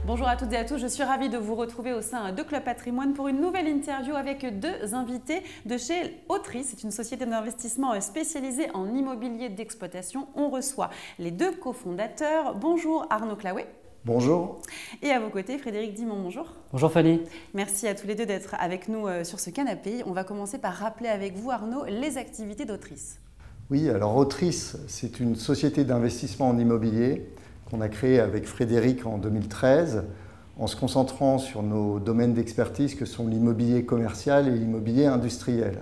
Bonjour à toutes et à tous, je suis ravie de vous retrouver au sein de Club Patrimoine pour une nouvelle interview avec deux invités de chez Autris. C'est une société d'investissement spécialisée en immobilier d'exploitation. On reçoit les deux cofondateurs. Bonjour Arnaud Claouet. Bonjour. Et à vos côtés, Frédéric Dimon, bonjour. Bonjour Fanny. Merci à tous les deux d'être avec nous sur ce canapé. On va commencer par rappeler avec vous, Arnaud, les activités d'Autris. Oui, alors Autris, c'est une société d'investissement en immobilier qu'on a créée avec Frédéric en 2013 en se concentrant sur nos domaines d'expertise que sont l'immobilier commercial et l'immobilier industriel.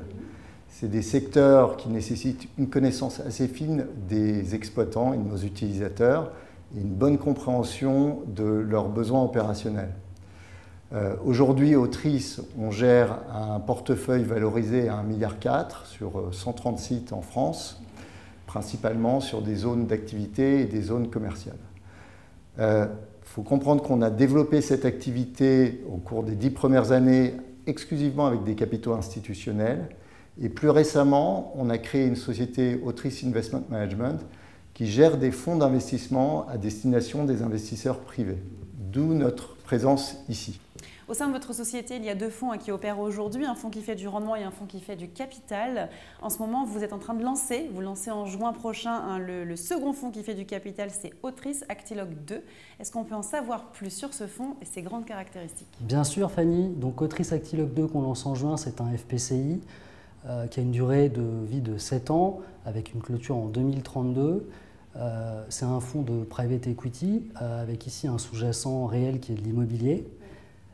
C'est des secteurs qui nécessitent une connaissance assez fine des exploitants et de nos utilisateurs et une bonne compréhension de leurs besoins opérationnels. Aujourd'hui, Autris, on gère un portefeuille valorisé à 1,4 milliard sur 130 sites en France, principalement sur des zones d'activité et des zones commerciales. Il faut comprendre qu'on a développé cette activité au cours des 10 premières années exclusivement avec des capitaux institutionnels. Et plus récemment, on a créé une société Autris Investment Management qui gère des fonds d'investissement à destination des investisseurs privés. D'où notre présence ici. Au sein de votre société, il y a deux fonds qui opèrent aujourd'hui, un fonds qui fait du rendement et un fonds qui fait du capital. En ce moment, vous êtes en train de vous lancez en juin prochain le second fonds qui fait du capital, c'est Autris Actilogue 2. Est-ce qu'on peut en savoir plus sur ce fonds et ses grandes caractéristiques? Bien sûr Fanny, donc Autris Actilogue 2 qu'on lance en juin, c'est un FPCI qui a une durée de vie de 7 ans avec une clôture en 2032. C'est un fonds de private equity avec ici un sous-jacent réel qui est de l'immobilier.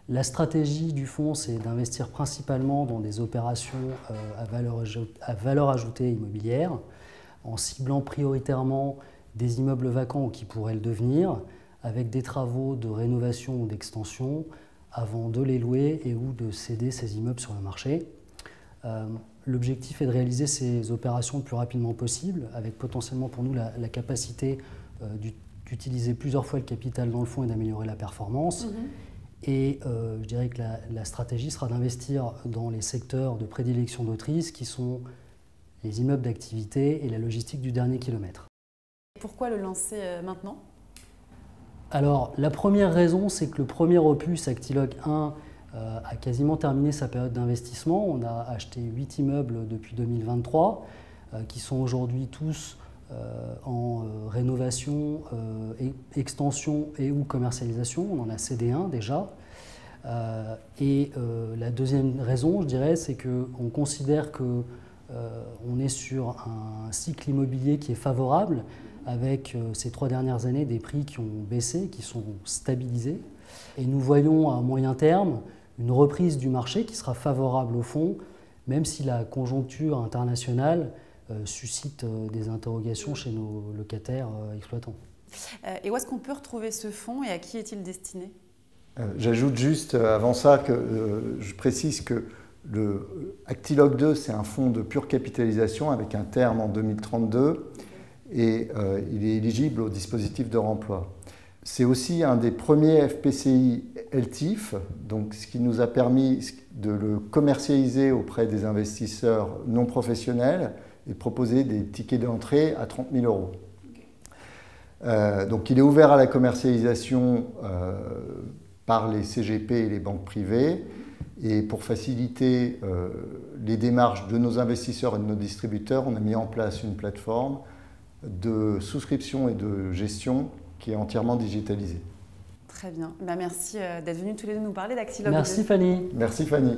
La stratégie du fonds, c'est d'investir principalement dans des opérations à valeur ajoutée immobilière, en ciblant prioritairement des immeubles vacants ou qui pourraient le devenir, avec des travaux de rénovation ou d'extension avant de les louer et ou de céder ces immeubles sur le marché. L'objectif est de réaliser ces opérations le plus rapidement possible, avec potentiellement pour nous la capacité d'utiliser plusieurs fois le capital dans le fonds et d'améliorer la performance. Et je dirais que la stratégie sera d'investir dans les secteurs de prédilection d'Autris qui sont les immeubles d'activité et la logistique du dernier kilomètre. Pourquoi le lancer maintenant? Alors la première raison, c'est que le premier opus, Actilogue 1, a quasiment terminé sa période d'investissement. On a acheté 8 immeubles depuis 2023 qui sont aujourd'hui tous en rénovation, extension et ou commercialisation. On en a cédé un déjà. La deuxième raison, je dirais, c'est qu'on considère qu'on est sur un cycle immobilier qui est favorable avec ces 3 dernières années des prix qui ont baissé, qui sont stabilisés. Et nous voyons à moyen terme une reprise du marché qui sera favorable au fonds, même si la conjoncture internationale suscite des interrogations chez nos locataires exploitants. Et où est-ce qu'on peut retrouver ce fonds et à qui est-il destiné? J'ajoute juste avant ça que je précise que le Actilogue 2, c'est un fonds de pure capitalisation avec un terme en 2032 et il est éligible au dispositif de remploi. C'est aussi un des premiers FPCI LTIF, donc ce qui nous a permis de le commercialiser auprès des investisseurs non professionnels et de proposer des tickets d'entrée à 30 000 €. Donc il est ouvert à la commercialisation par les CGP et les banques privées. Et pour faciliter les démarches de nos investisseurs et de nos distributeurs, on a mis en place une plateforme de souscription et de gestion qui est entièrement digitalisée. Très bien. Merci d'être venus tous les deux nous parler d'Actilogue 2. Merci Fanny. Merci Fanny.